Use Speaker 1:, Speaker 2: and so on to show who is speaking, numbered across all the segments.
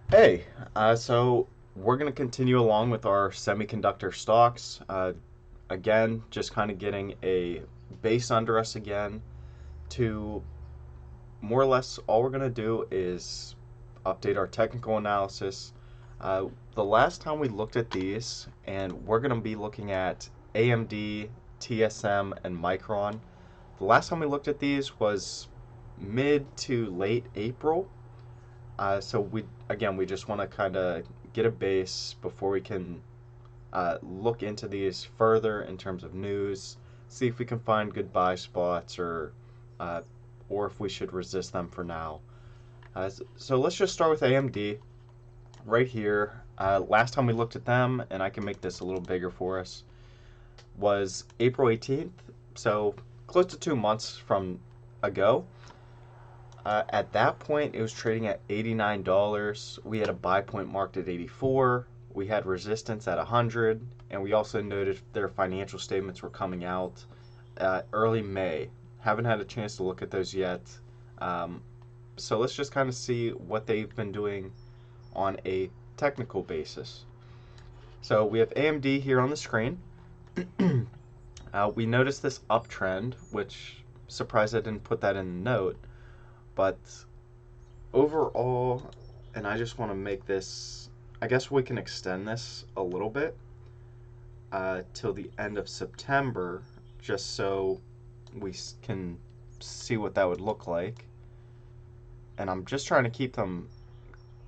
Speaker 1: Hey, so we're going to continue along with our semiconductor stocks. Again, just kind of getting a base under us again to more or less all we're going to do is update our technical analysis. The last time we looked at these, and we're going to be looking at AMD, TSM, and Micron. The last time we looked at these was mid to late April. So we just want to kind of get a base before we can look into these further in terms of news, see if we can find good buy spots uh, or if we should resist them for now. So let's just start with AMD right here. Last time we looked at them, and I can make this a little bigger for us, was April 18th. So close to 2 months from ago. At that point, it was trading at $89. We had a buy point marked at 84. We had resistance at 100, and we also noted their financial statements were coming out early May. Haven't had a chance to look at those yet. Um, so let's just kind of see what they've been doing on a technical basis. So we have AMD here on the screen. We noticed this uptrend, which surprised I didn't put that in the note. But overall, and I just want to make this, I guess we can extend this a little bit till the end of September, just so we can see what that would look like. And I'm just trying to keep them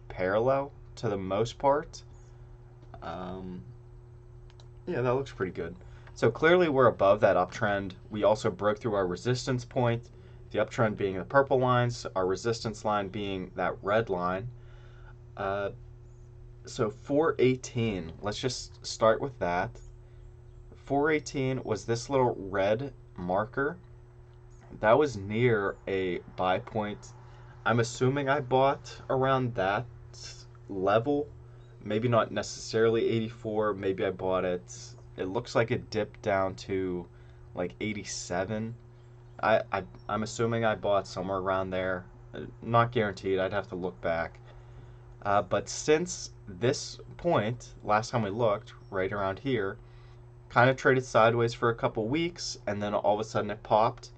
Speaker 1: parallel to the most part. Um, yeah, that looks pretty good. So clearly we're above that uptrend. We also broke through our resistance point, the uptrend being the purple lines, our resistance line being that red line. Uh, so 418, let's just start with that. 418 was this little red marker. That was near a buy point. I'm assuming I bought around that level. Maybe not necessarily 84. Maybe I bought it. It looks like it dipped down to like 87. I'm assuming I bought somewhere around there. Not guaranteed. I'd have to look back. But since this point, last time we looked, right around here, kind of traded sideways for a couple weeks, and then all of a sudden it popped.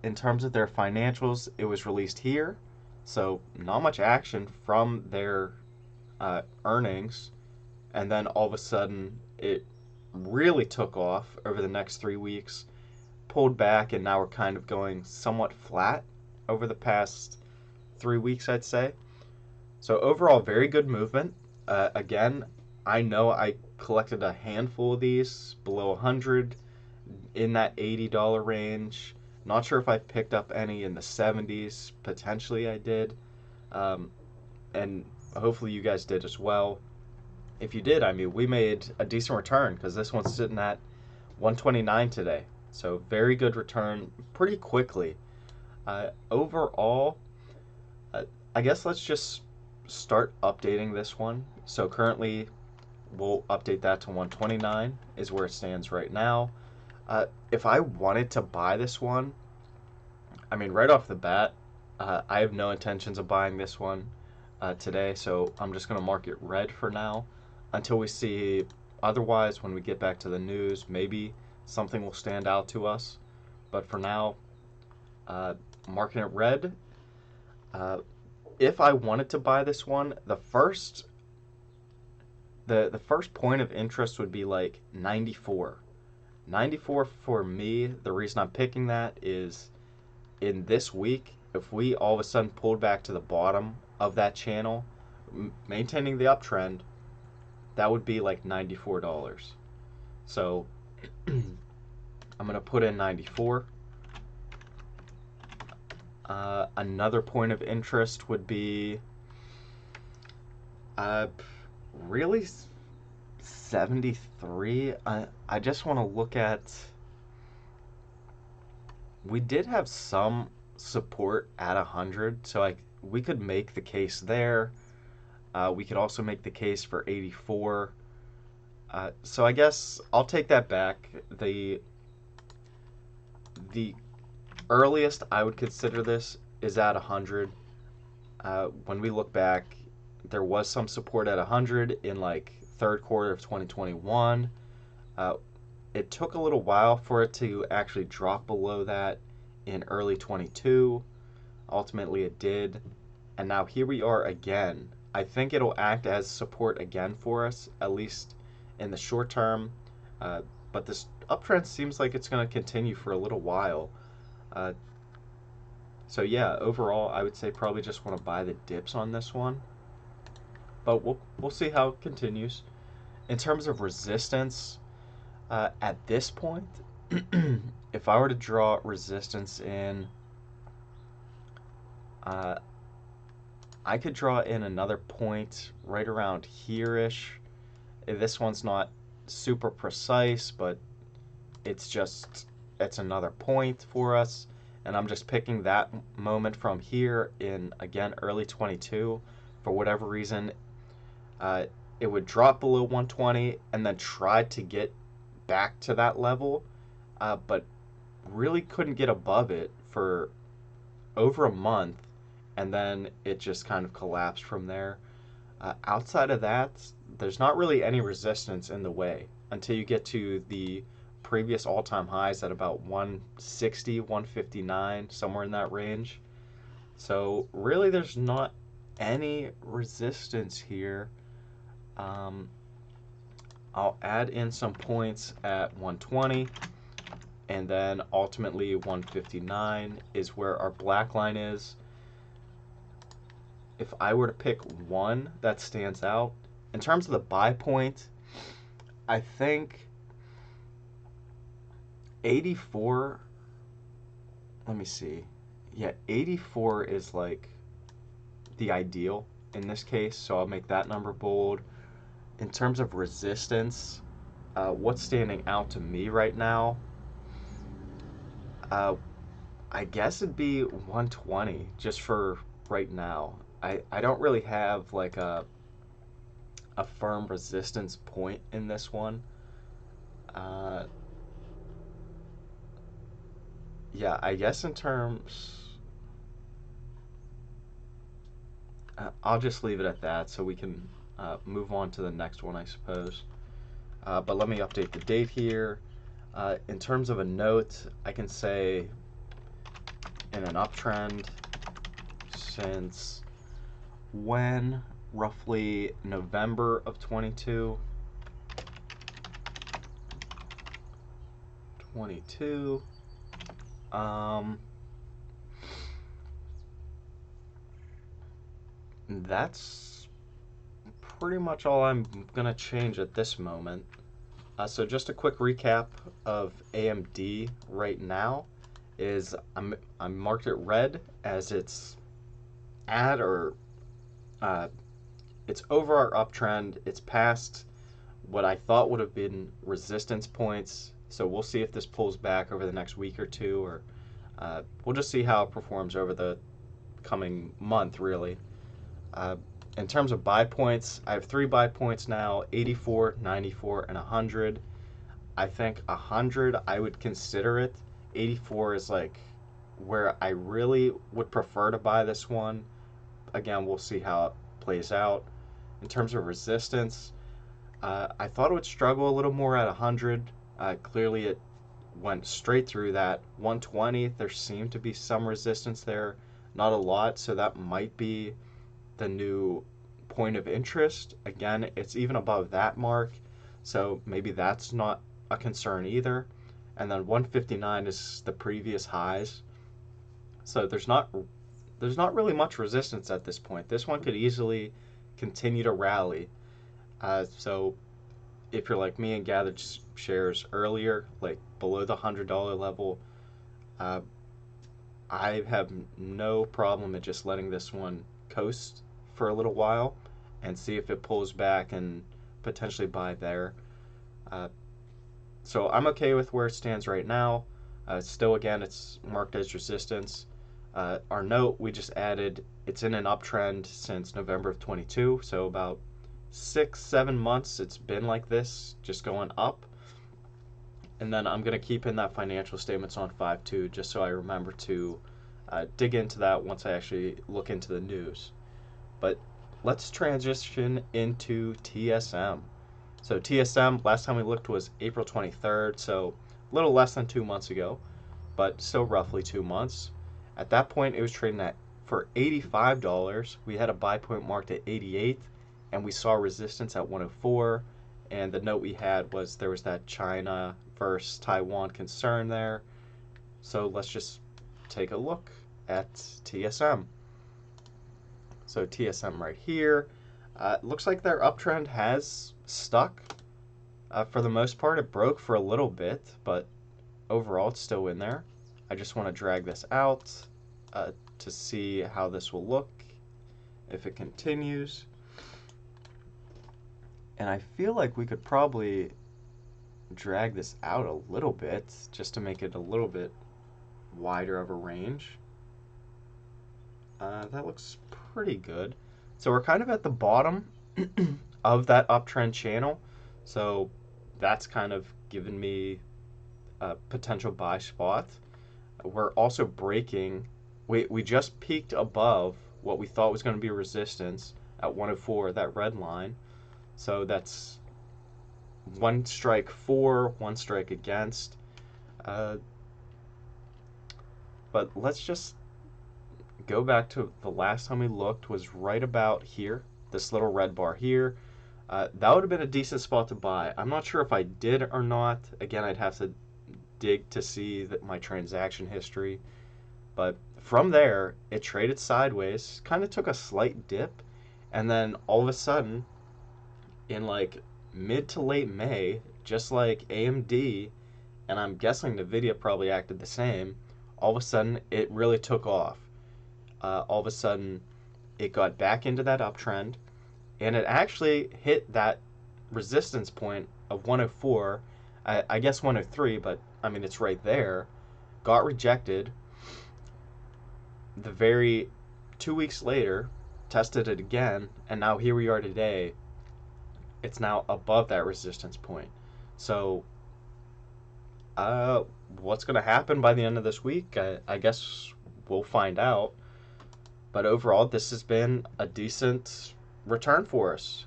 Speaker 1: In terms of their financials, it was released here, so not much action from their earnings, and then all of a sudden it really took off over the next 3 weeks, pulled back, and now we're kind of going somewhat flat over the past 3 weeks, I'd say. So overall, very good movement. Again, I know I collected a handful of these below 100 in that $80 range. Not sure if I picked up any in the 70s. Potentially I did. Um, and hopefully you guys did as well. If you did, I mean, we made a decent return because this one's sitting at 129 today. So very good return pretty quickly. Overall, I guess let's just start updating this one. So currently, we'll update that to 129 is where it stands right now. If I wanted to buy this one, I mean, right off the bat, I have no intentions of buying this one today, so I'm just going to mark it red for now until we see otherwise. When we get back to the news, maybe something will stand out to us. But for now, uh, marking it red. Uh, if I wanted to buy this one, the first point of interest would be like 94. 94 for me. The reason I'm picking that is in this week, if we all of a sudden pulled back to the bottom of that channel, maintaining the uptrend, that would be like $94. So I'm going to put in 94. Another point of interest would be uh, really 73. I just want to look at. We did have some support at 100, so we could make the case there. We could also make the case for 84. So I guess I'll take that back. The earliest I would consider this is at 100. When we look back, there was some support at 100 in like third quarter of 2021. Uh, it took a little while for it to actually drop below that in early 22. Ultimately, it did. And now here we are again. I think it'll act as support again for us, at least in the short term. Uh, but this uptrend seems like it's going to continue for a little while. Uh, so yeah, overall, I would say probably just want to buy the dips on this one. But we'll see how it continues. In terms of resistance, at this point, if I were to draw resistance in, uh, I could draw in another point right around here-ish. This one's not super precise, but it's another point for us. And I'm just picking that moment from here in, again, early 22. For whatever reason, it would drop below 120 and then try to get back to that level, but really couldn't get above it for over a month, and then it just kind of collapsed from there. Outside of that, there's not really any resistance in the way until you get to the previous all-time highs at about 160, 159, somewhere in that range. So really there's not any resistance here. I'll add in some points at 120, and then ultimately 159 is where our black line is. If I were to pick one that stands out, in terms of the buy point, I think 84, let me see. Yeah, 84 is like the ideal in this case, so I'll make that number bold. In terms of resistance, what's standing out to me right now? I guess it'd be 120 just for right now. I don't really have like a firm resistance point in this one. Uh, yeah, I guess in terms, I'll just leave it at that so we can move on to the next one, I suppose. But let me update the date here. In terms of a note, I can say in an uptrend since when? Roughly November of 22. That's pretty much all I'm gonna change at this moment. So just a quick recap of AMD right now is I'm marked it red as it's at or it's over our uptrend. It's past what I thought would have been resistance points. So we'll see if this pulls back over the next week or two, or we'll just see how it performs over the coming month, really. In terms of buy points, I have 3 buy points now, 84, 94, and 100. I think 100, I would consider it. 84 is like where I really would prefer to buy this one. Again, we'll see how it plays out. In terms of resistance, I thought it would struggle a little more at 100. Clearly, it went straight through that. 120, there seemed to be some resistance there. Not a lot, so that might be the new point of interest. Again, it's even above that mark, so maybe that's not a concern either. And then 159 is the previous highs. So there's not really much resistance at this point. This one could easily continue to rally. So if you're like me and gathered shares earlier, like below the $100 level, I have no problem in just letting this one coast for a little while and see if it pulls back and potentially buy there. So I'm okay with where it stands right now. Still, again, it's marked as resistance. Our note we just added, it's in an uptrend since November of 22, so about 6-7 months it's been like this, just going up. And then I'm going to keep in that financial statements on 5.2 just so I remember to dig into that once I actually look into the news. But let's transition into TSM. So TSM, last time we looked was April 23rd, so a little less than 2 months ago, but still roughly 2 months. At that point, it was trading at for $85. We had a buy point marked at 88, and we saw resistance at 104. And the note we had was there was that China versus Taiwan concern there. So let's just take a look at TSM. So TSM right here. Looks like their uptrend has stuck. For the most part, it broke for a little bit, but overall it's still in there. I just want to drag this out to see how this will look if it continues. And I feel like we could probably drag this out a little bit just to make it a little bit wider of a range. That looks pretty good. So we're kind of at the bottom of that uptrend channel. So that's kind of given me a potential buy spot. We're also breaking. We just peaked above what we thought was going to be resistance at 104, that red line. So that's one strike for, one strike against. But let's just go back to the last time we looked was right about here, this little red bar here. That would have been a decent spot to buy. I'm not sure if I did or not. Again, I'd have to dig to see my transaction history. But from there, it traded sideways, kind of took a slight dip, and then all of a sudden, in like mid to late May, just like AMD, and I'm guessing NVIDIA probably acted the same, all of a sudden it really took off. All of a sudden it got back into that uptrend, and it actually hit that resistance point of 104, I guess 103, but I mean it's right there, got rejected. The very 2 weeks later, tested it again, and now here we are today. It's now above that resistance point. So, what's going to happen by the end of this week? I guess we'll find out. But overall, this has been a decent return for us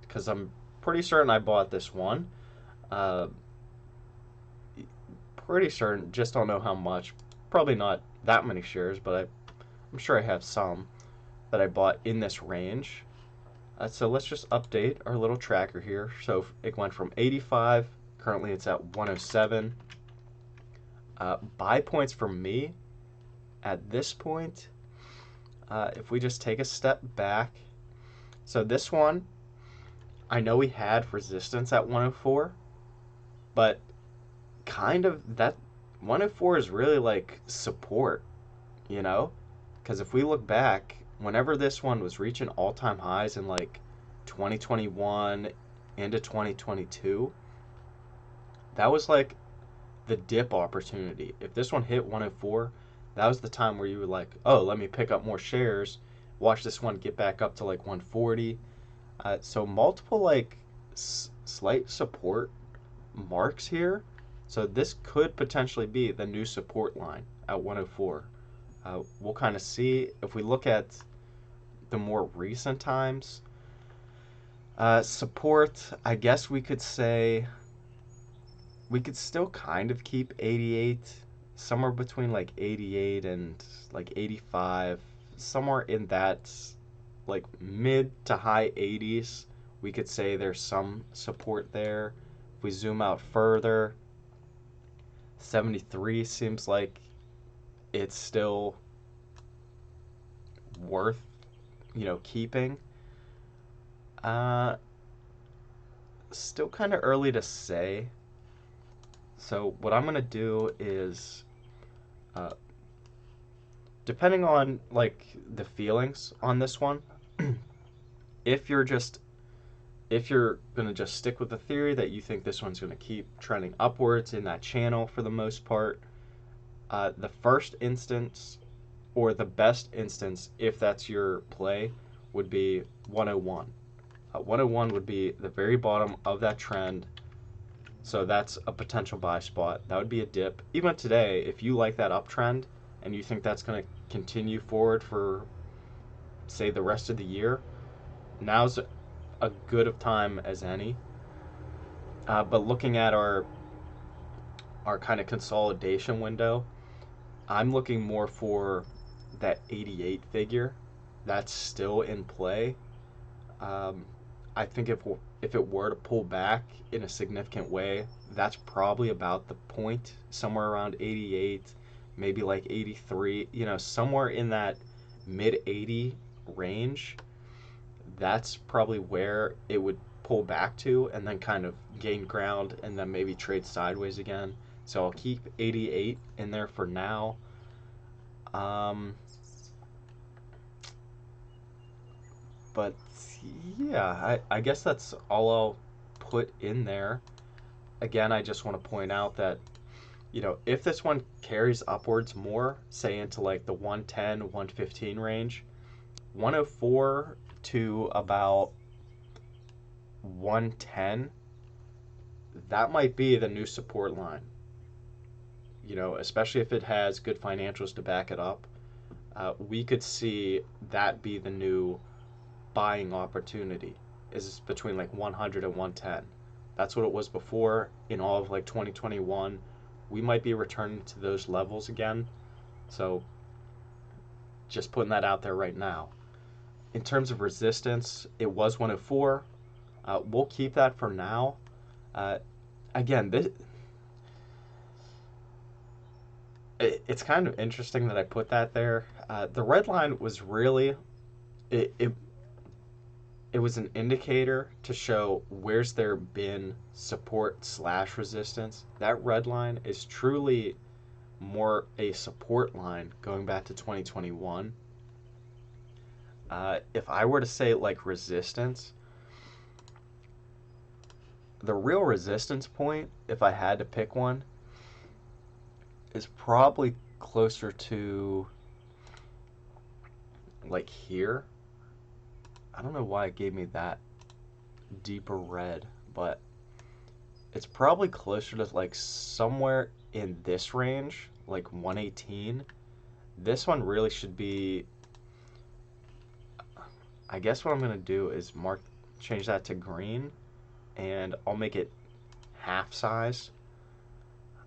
Speaker 1: because I'm pretty certain I bought this one. Pretty certain, just don't know how much. Probably not that many shares, but I'm sure I have some that I bought in this range. So let's just update our little tracker here. So it went from 85, currently it's at 107. Buy points for me at this point, if we just take a step back. So this one, I know we had resistance at 104, but kind of that 104 is really like support, you know? Because if we look back, whenever this one was reaching all-time highs in like 2021 into 2022, that was like the dip opportunity. If this one hit 104, that was the time where you were like, oh, let me pick up more shares, watch this one get back up to like 140. So multiple like slight support marks here. So this could potentially be the new support line at 104. We'll kind of see. If we look at the more recent times, support, I guess we could say we could still kind of keep 88, somewhere between like 88 and like 85, somewhere in that like mid to high 80s. We could say there's some support there. If we zoom out further, 73 seems like it's still worth, keeping. Still kind of early to say. So what I'm gonna do is, depending on like the feelings on this one, if you're gonna just stick with the theory that you think this one's gonna keep trending upwards in that channel for the most part, the first instance or the best instance, if that's your play, would be 101. 101 would be the very bottom of that trend. So that's a potential buy spot. That would be a dip. Even today, if you like that uptrend and you think that's going to continue forward for, say, the rest of the year, now's a good of time as any. But looking at our kind of consolidation window, I'm looking more for that 88 figure. That's still in play. Um, I think if it were to pull back in a significant way, that's probably about the point, somewhere around 88, maybe like 83. Somewhere in that mid 80 range. That's probably where it would pull back to, and then kind of gain ground, and then maybe trade sideways again. So I'll keep 88 in there for now. Um, but yeah, I guess that's all I'll put in there. Again, I just want to point out that, if this one carries upwards more, say into like the 110, 115 range, 104 to about 110, that might be the new support line. Especially if it has good financials to back it up, we could see that be the new buying opportunity, is between like 100 and 110. That's what it was before in all of like 2021. We might be returning to those levels again. So just putting that out there right now. In terms of resistance, it was 104. We'll keep that for now. Again, it's kind of interesting that I put that there. The red line was really it, it it was an indicator to show where's there been support slash resistance. That red line is truly more a support line going back to 2021. If I were to say like resistance, the real resistance point, if I had to pick one, is probably closer to like here. I don't know why it gave me that deeper red, but it's probably closer to like somewhere in this range, like 118. This one really should be, I guess what I'm going to do is change that to green, and I'll make it half size.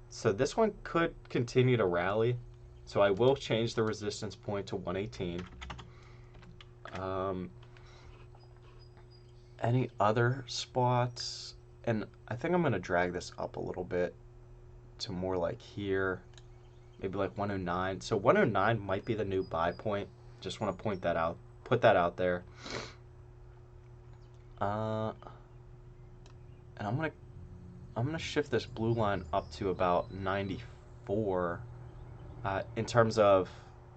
Speaker 1: So this one could continue to rally. So I will change the resistance point to 118. Any other spots? And I think I'm going to drag this up a little bit to more like here, maybe like 109. So 109 might be the new buy point. Just want to point that out, put that out there. And I'm gonna shift this blue line up to about 94 in terms of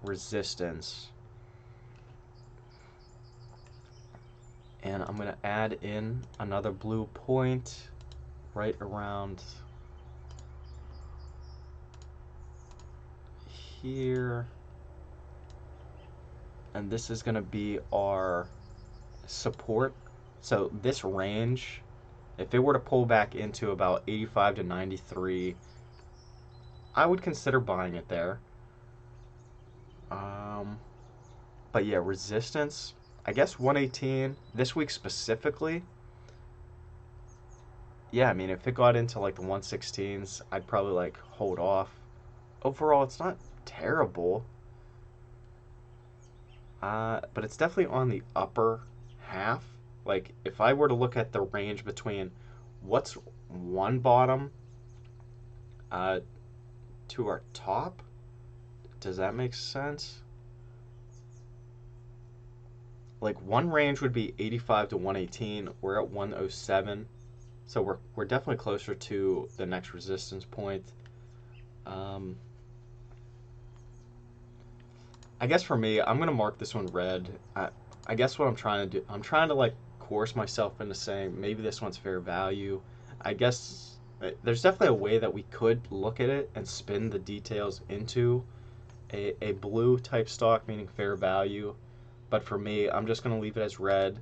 Speaker 1: resistance. And I'm going to add in another blue point right around here. And this is going to be our support. So this range, if it were to pull back into about 85 to 93, I would consider buying it there. But yeah, resistance, I guess 118 this week specifically. Yeah, I mean, if it got into like the 116s, I'd probably like hold off. Overall, it's not terrible, but it's definitely on the upper half. Like, if I were to look at the range between what's one bottom to our top, does that make sense? Like, one range would be 85 to 118. We're at 107. So we're definitely closer to the next resistance point. I guess for me, I'm gonna mark this one red. I guess what I'm trying to do, I'm trying to like coerce myself into saying maybe this one's fair value. I guess there's definitely a way that we could look at it and spin the details into a blue type stock, meaning fair value. But for me, I'm just gonna leave it as red.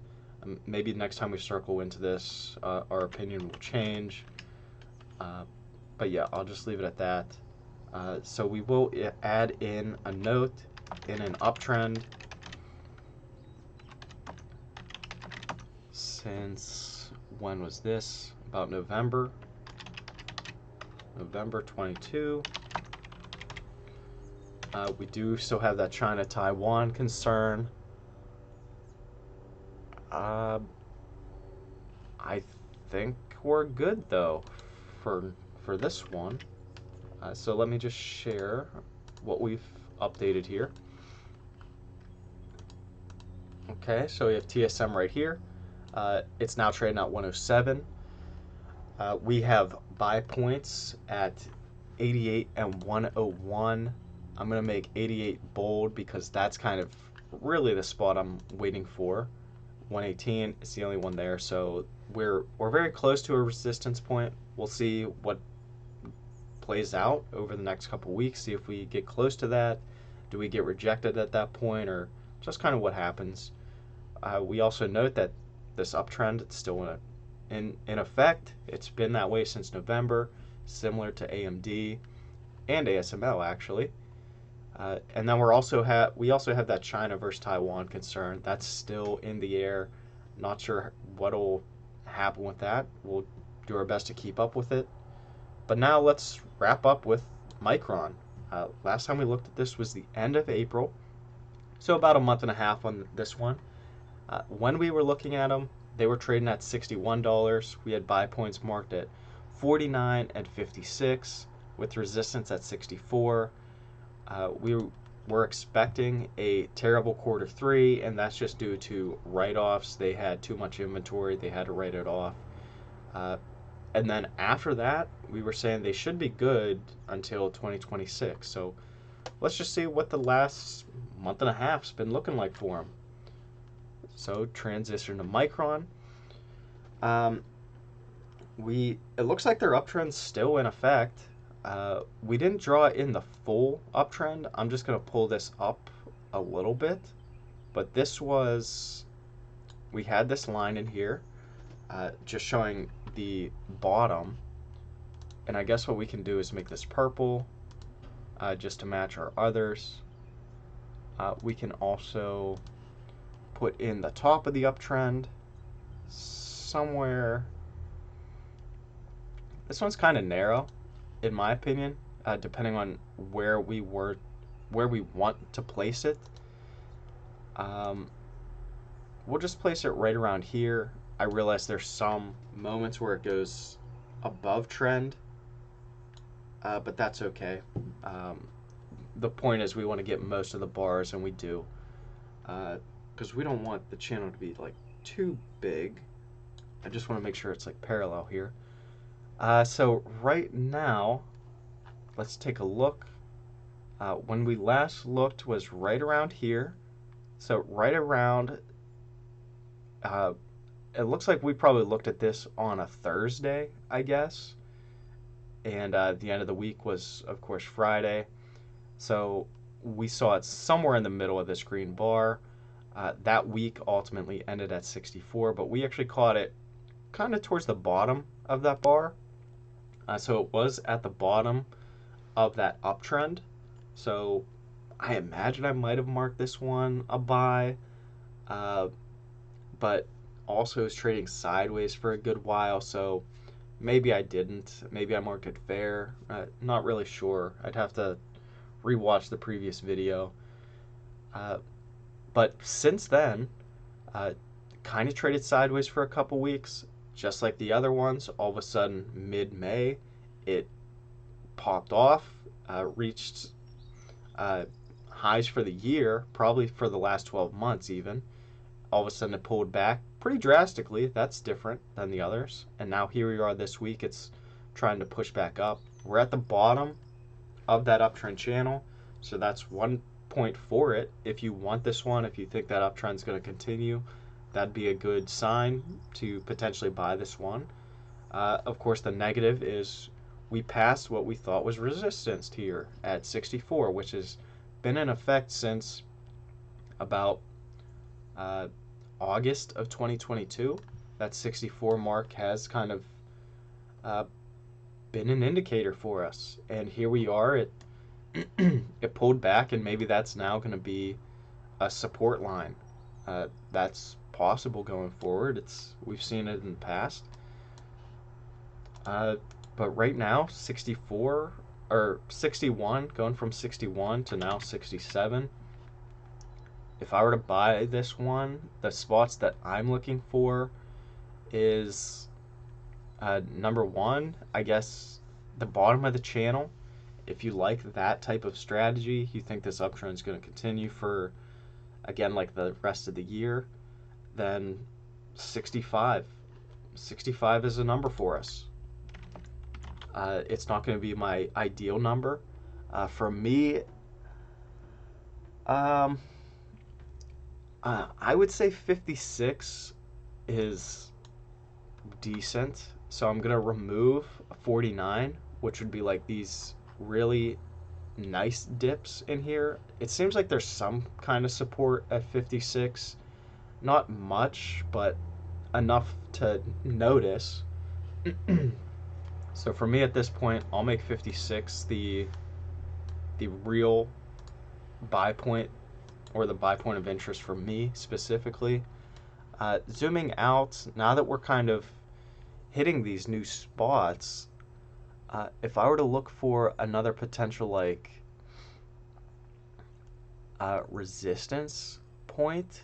Speaker 1: Maybe next time we circle into this, our opinion will change. But yeah, I'll just leave it at that. So we will add in a note in an uptrend. since, when was this? About November 22. We do still have that China-Taiwan concern. I think we're good though for this one. So let me just share what we've updated here. Okay, so we have TSM right here. It's now trading at 107. We have buy points at 88 and 101. I'm going to make 88 bold because that's kind of really the spot I'm waiting for. 118 is the only one there, so we're very close to a resistance point. We'll see what plays out over the next couple weeks, see if we get close to that. Do we get rejected at that point, or just kind of what happens? We also note that this uptrend, it's still in effect. It's been that way since November, similar to AMD and ASML actually. And then we also have that China versus Taiwan concern. That's still in the air. Not sure what'll happen with that. We'll do our best to keep up with it. But now let's wrap up with Micron. Last time we looked at this was the end of April, so about a month and a half on this one. When we were looking at them, they were trading at $61. We had buy points marked at 49 and 56 with resistance at 64. We were expecting a terrible quarter three, and that's just due to write-offs. They had too much inventory. They had to write it off. And then after that, we were saying they should be good until 2026. So let's just see what the last month and a half's been looking like for them. So transition to Micron. It looks like their uptrend's still in effect. We didn't draw in the full uptrend. I'm just going to pull this up a little bit. But we had this line in here, just showing the bottom. And I guess what we can do is make this purple, just to match our others. We can also put in the top of the uptrend somewhere. This one's kind of narrow, in my opinion, depending on where we want to place it. We'll just place it right around here. I realize there's some moments where it goes above trend, but that's okay. The point is we want to get most of the bars, and we do, because we don't want the channel to be like too big. I just want to make sure it's like parallel here. So right now, let's take a look. When we last looked was right around here. So right around, it looks like we probably looked at this on a Thursday, I guess. And the end of the week was, of course, Friday. So we saw it somewhere in the middle of this green bar. That week ultimately ended at 64, but we actually caught it kind of towards the bottom of that bar. So it was at the bottom of that uptrend. So I imagine I might have marked this one a buy, but also is trading sideways for a good while, so maybe I didn't. Maybe I marked it fair. Not really sure. I'd have to rewatch the previous video. But since then, kind of traded sideways for a couple weeks, just like the other ones. All of a sudden, mid-May, it popped off, reached highs for the year, probably for the last 12 months even. All of a sudden, it pulled back pretty drastically. That's different than the others. And now here we are this week. It's trying to push back up. We're at the bottom of that uptrend channel, so that's one point for it. If you want this one, if you think that uptrend's going to continue, that'd be a good sign to potentially buy this one. Of course, the negative is we passed what we thought was resistance here at 64, which has been in effect since about August of 2022. That 64 mark has kind of been an indicator for us, and here we are. It pulled back, and maybe that's now going to be a support line. That's possible going forward. We've seen it in the past. But right now, 64 or 61, going from 61 to now 67. If I were to buy this one, the spots that I'm looking for is number one, I guess, the bottom of the channel. If you like that type of strategy, you think this uptrend is going to continue for, again, like the rest of the year, then 65. 65 is a number for us. It's not going to be my ideal number. For me, I would say 56 is decent. So I'm going to remove 49, which would be like these really nice dips in here. It seems like there's some kind of support at 56. Not much, but enough to notice. So for me at this point, I'll make 56 the real buy point, or the buy point of interest for me specifically. Zooming out, now that we're kind of hitting these new spots, if I were to look for another potential like resistance point,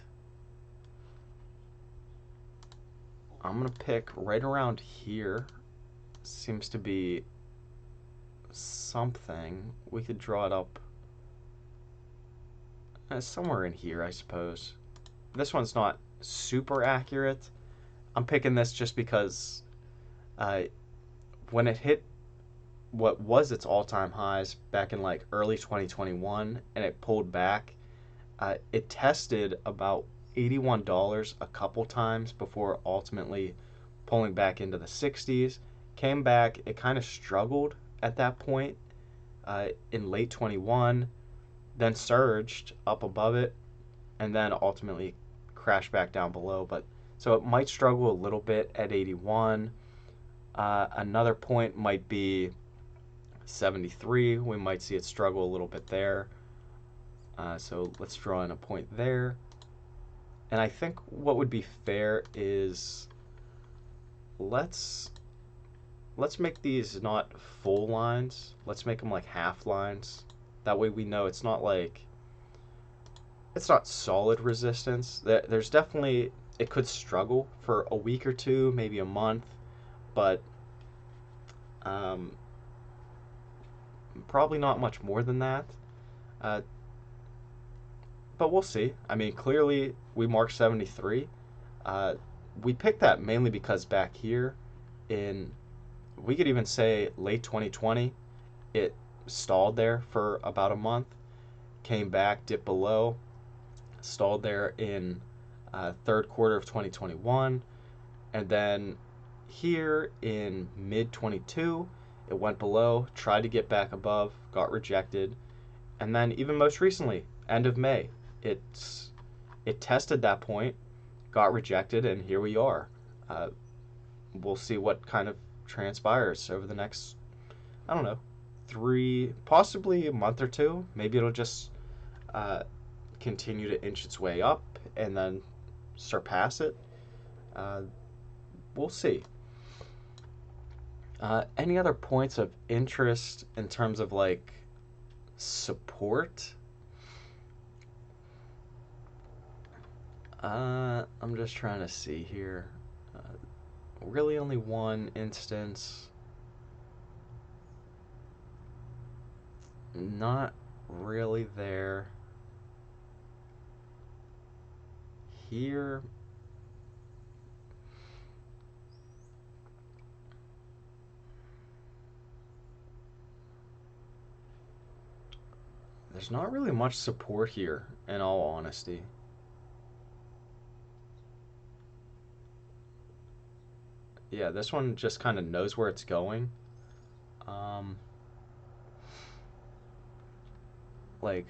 Speaker 1: I'm gonna pick right around here. Seems to be something. We could draw it up somewhere in here, I suppose. This one's not super accurate. I'm picking this just because when it hit what was its all-time highs back in like early 2021 and it pulled back, it tested about $81 a couple times before ultimately pulling back into the 60s. Came back, it kind of struggled at that point in late 21, then surged up above it, and then ultimately crashed back down below. But so it might struggle a little bit at 81. Another point might be 73. We might see it struggle a little bit there. So let's draw in a point there. And I think what would be fair is let's make these not full lines. Let's make them like half lines. That way we know it's not solid resistance. There's definitely, it could struggle for a week or two, maybe a month, but probably not much more than that. But we'll see. I mean, clearly we marked 73. We picked that mainly because back here in, we could even say late 2020, it stalled there for about a month, came back, dipped below, stalled there in third quarter of 2021, and then here in mid 22, it went below, tried to get back above, got rejected, and then even most recently, end of May, it tested that point, got rejected, and here we are. We'll see what kind of transpires over the next, I don't know, possibly a month or two. Maybe it'll just continue to inch its way up and then surpass it. We'll see. Any other points of interest in terms of like support? I'm just trying to see here. Really only one instance. Not really there. Here. There's not really much support here, in all honesty. Yeah, this one just kind of knows where it's going. Like,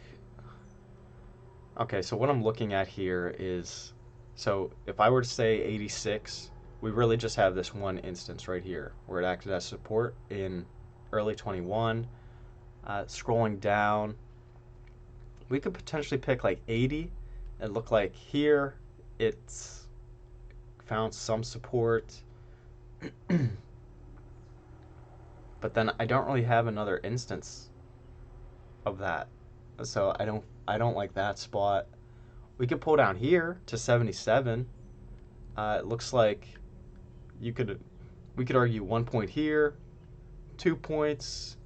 Speaker 1: okay, so what I'm looking at here is, so if I were to say 86, we really just have this one instance right here where it acted as support in early 21. Scrolling down, we could potentially pick like 80 and look like here it's found some support. But then I don't really have another instance of that. So I don't like that spot. We could pull down here to 77. It looks like you could we could argue 1 point here, 2 points,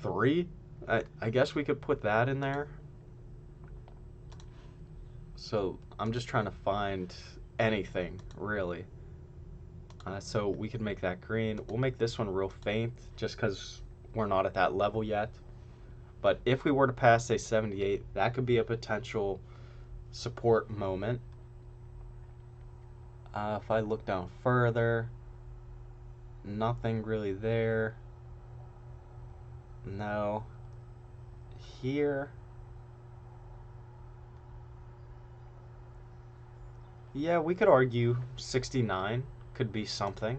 Speaker 1: 3. I guess we could put that in there. So I'm just trying to find anything really. So we could make that green. We'll make this one real faint just because we're not at that level yet. But if we were to pass, say, 78, that could be a potential support moment. If I look down further, nothing really there. No. Here. Yeah, we could argue 69 could be something.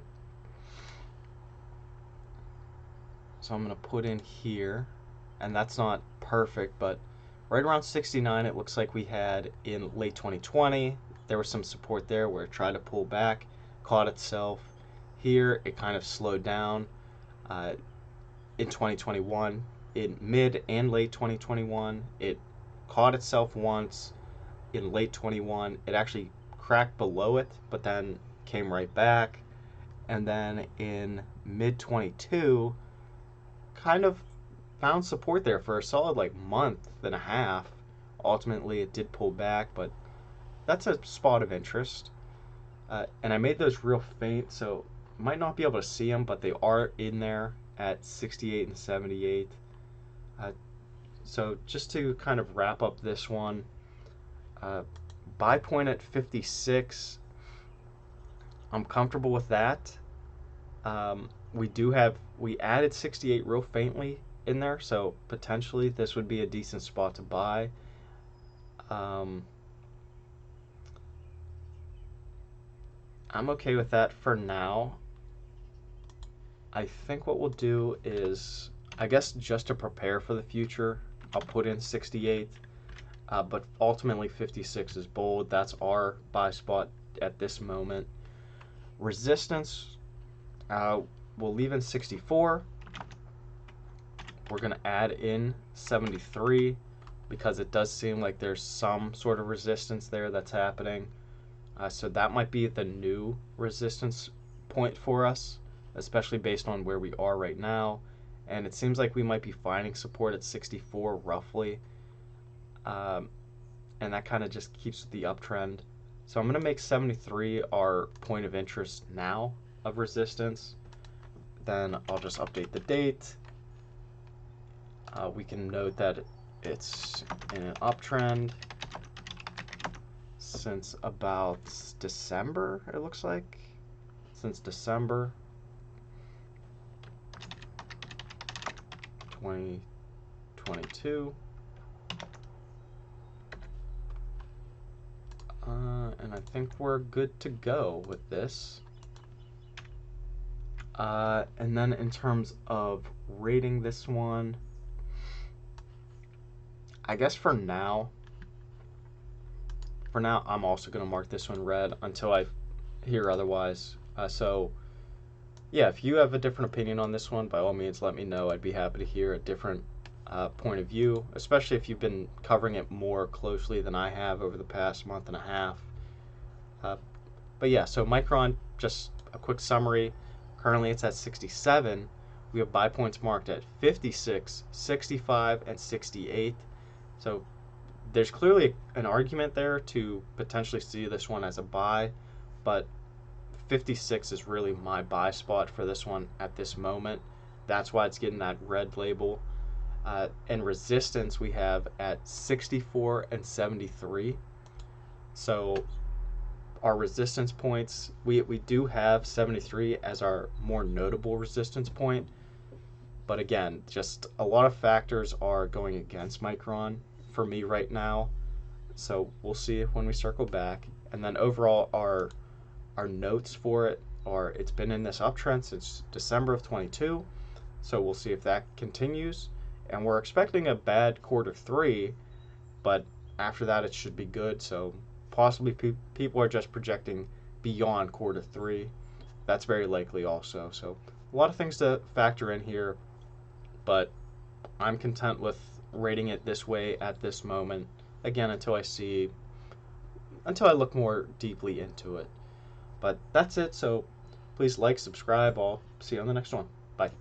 Speaker 1: So I'm going to put in here, and that's not perfect, but right around 69 it looks like we had in late 2020. There was some support there where it tried to pull back, caught itself. Here it kind of slowed down in 2021. In mid and late 2021, it caught itself once. In late 21, it actually cracked below it, but then came right back. And then in mid 22, kind of found support there for a solid like month and a half. Ultimately, it did pull back, but that's a spot of interest. And I made those real faint, so might not be able to see them, but they are in there at 68 and 78. So just to kind of wrap up this one, buy point at 56. I'm comfortable with that. We added 68 real faintly in there, so potentially this would be a decent spot to buy. I'm okay with that for now. I think what we'll do is, I guess just to prepare for the future, I'll put in 68. But ultimately 56 is bold. That's our buy spot at this moment. Resistance, we'll leave in 64. We're going to add in 73 because it does seem like there's some sort of resistance there that's happening. So that might be the new resistance point for us, especially based on where we are right now. And it seems like we might be finding support at 64 roughly. And that kind of just keeps the uptrend. So I'm going to make 73 our point of interest now of resistance. Then I'll just update the date. We can note that it's in an uptrend since about December, it looks like. Since December 2022. And I think we're good to go with this. And then in terms of rating this one, I guess for now I'm also going to mark this one red until I hear otherwise. So yeah, if you have a different opinion on this one, by all means let me know. I'd be happy to hear a different point of view, especially if you've been covering it more closely than I have over the past month and a half. But yeah, so Micron, just a quick summary. Currently it's at 67. We have buy points marked at 56, 65, and 68. So there's clearly an argument there to potentially see this one as a buy, but 56 is really my buy spot for this one at this moment. That's why it's getting that red label. And resistance we have at 64 and 73. So our resistance points, we do have 73 as our more notable resistance point. But again, just a lot of factors are going against Micron for me right now. So we'll see when we circle back. And then overall, our notes for it are, it's been in this uptrend since December of 22. So we'll see if that continues. And we're expecting a bad quarter 3, but after that, it should be good. So possibly people are just projecting beyond quarter three. That's very likely also. So a lot of things to factor in here, but I'm content with rating it this way at this moment. Again, until I look more deeply into it. But that's it. So please like, subscribe. I'll see you on the next one.